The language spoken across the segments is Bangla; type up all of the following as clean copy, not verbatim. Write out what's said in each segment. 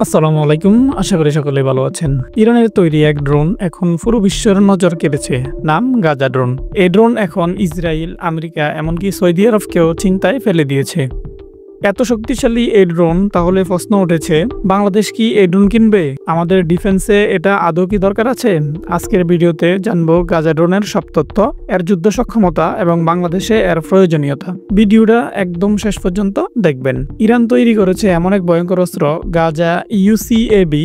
আসসালামু আলাইকুম। আশা করি সকলে ভালো আছেন। ইরানের তৈরি এক ড্রোন এখন পুরো বিশ্বের নজর কেড়েছে। নাম গাজা ড্রোন। এই ড্রোন এখন ইসরায়েল, আমেরিকা এমনকি সৌদি আরবকেও চিন্তায় ফেলে দিয়েছে। এত শক্তিশালী এই ড্রোন, তাহলে প্রশ্ন উঠেছে, বাংলাদেশ কি এই ড্রোন কিনবে? আমাদের ডিফেন্সে এটা আদৌ কি দরকার আছে? আজকের ভিডিওতে জানবো গাজা ড্রোনের সব তথ্য, এর যুদ্ধ সক্ষমতা এবং বাংলাদেশে এর প্রয়োজনীয়তা। ভিডিওটা একদম শেষ পর্যন্ত দেখবেন। ইরান তৈরি করেছে এমন এক ভয়ঙ্কর অস্ত্র, গাজা ইউসিএবি।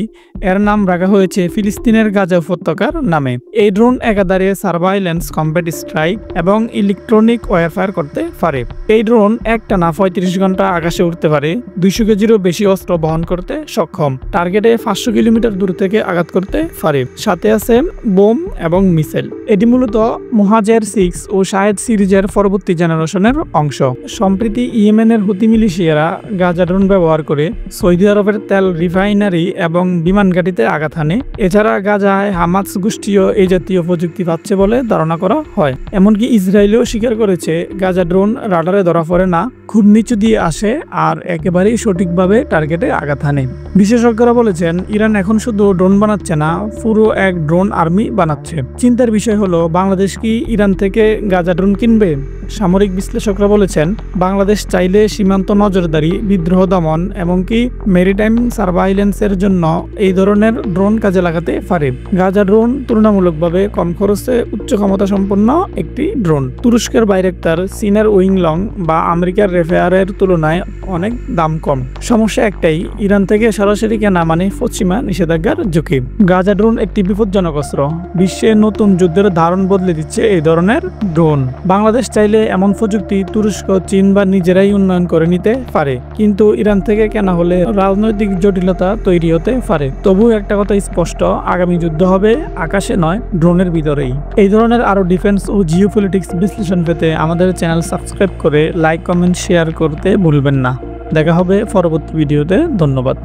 এর নাম রাখা হয়েছে ফিলিস্তিনের গাজা উপত্যকার নামে। এই ড্রোন একাধারে সার্ভাইলেন্স, কমব্যাট স্ট্রাইক এবং ইলেকট্রনিক ওয়ারফায়ার করতে পারে। এই ড্রোন একটানা 35 ঘন্টা আকাশে উঠতে পারে, 200 কেজিরও বেশি অস্ত্র বহন করতে সক্ষম, টার্গেটে 500 কিলোমিটার দূর থেকে আঘাত করতে পারে, সাথে আছে বোম এবং মিসাইল। এটি মূলত মুহাজের 6 ও শাহেদ সিরিজের পরবর্তী জেনারেশনের অংশ। সম্প্রতি ইয়েমেনের হুতি মিলিশিয়ারা গাজা ড্রোন ব্যবহার করে সৌদি আরবের তেল রিফাইনারি এবং বিমান ঘাঁটিতে আঘাত হানে। এছাড়া গাজায় হামাস গোষ্ঠীও এই জাতীয় প্রযুক্তি পাচ্ছে বলে ধারণা করা হয়। এমনকি ইসরায়েলও স্বীকার করেছে গাজা ড্রোন রাডারে ধরা পড়ে না, খুব নিচু দিয়ে আসে আর একেবারেই সঠিকভাবে টার্গেটে আঘাত হানে। বিশেষজ্ঞরা বলেছেন, ইরান এখন শুধু ড্রোন বানাচ্ছে না, পুরো এক ড্রোন আর্মি বানাচ্ছে। চিন্তার বিষয় হলো, বাংলাদেশ কি ইরান থেকে গাজা ড্রোন কিনবে? সামরিক বিশ্লেষকরা বলেছেন, বাংলাদেশ চাইলে সীমান্ত নজরদারি, বিদ্রোহ দমন এমনকি মেরিটাইম সার্ভাইলেন্সের জন্য এই ধরনের ড্রোন কাজে লাগাতে পারে। গাজা ড্রোন তুলনামূলকভাবে কম খরচে উচ্চ ক্ষমতা সম্পন্ন একটি ড্রোন। তুরস্কের বাইরেক্টার, চীনের উইংলং বা আমেরিকার রেফেয়ারের তুলনায় অনেক দাম কম। সমস্যা একটাই, ইরান থেকে সরাসরি কেনা মানে পশ্চিমা নিষেধাজ্ঞার ঝুঁকি। গাজা ড্রোন একটি বিপজ্জনক অস্ত্র। বিশ্বের নতুন যুদ্ধের ধারণ বদলে দিচ্ছে এই ধরনের ড্রোন। বাংলাদেশ চাইলে এমন প্রযুক্তি তুরস্ক, চীন বা নিজেরাই উন্নয়ন করে নিতে পারে, কিন্তু ইরান থেকে কেনা হলে রাজনৈতিক জটিলতা তৈরি হতে পারে। তবু একটা কথা স্পষ্ট, আগামী যুদ্ধ হবে আকাশে নয়, ড্রোনের ভিতরেই। এই ধরনের আরো ডিফেন্স ও জিওপলিটিক্স বিশ্লেষণ পেতে আমাদের চ্যানেল সাবস্ক্রাইব করে লাইক, কমেন্ট, শেয়ার করতে ভুলবেন না। দেখা হবে পরবর্তী ভিডিওতে। ধন্যবাদ।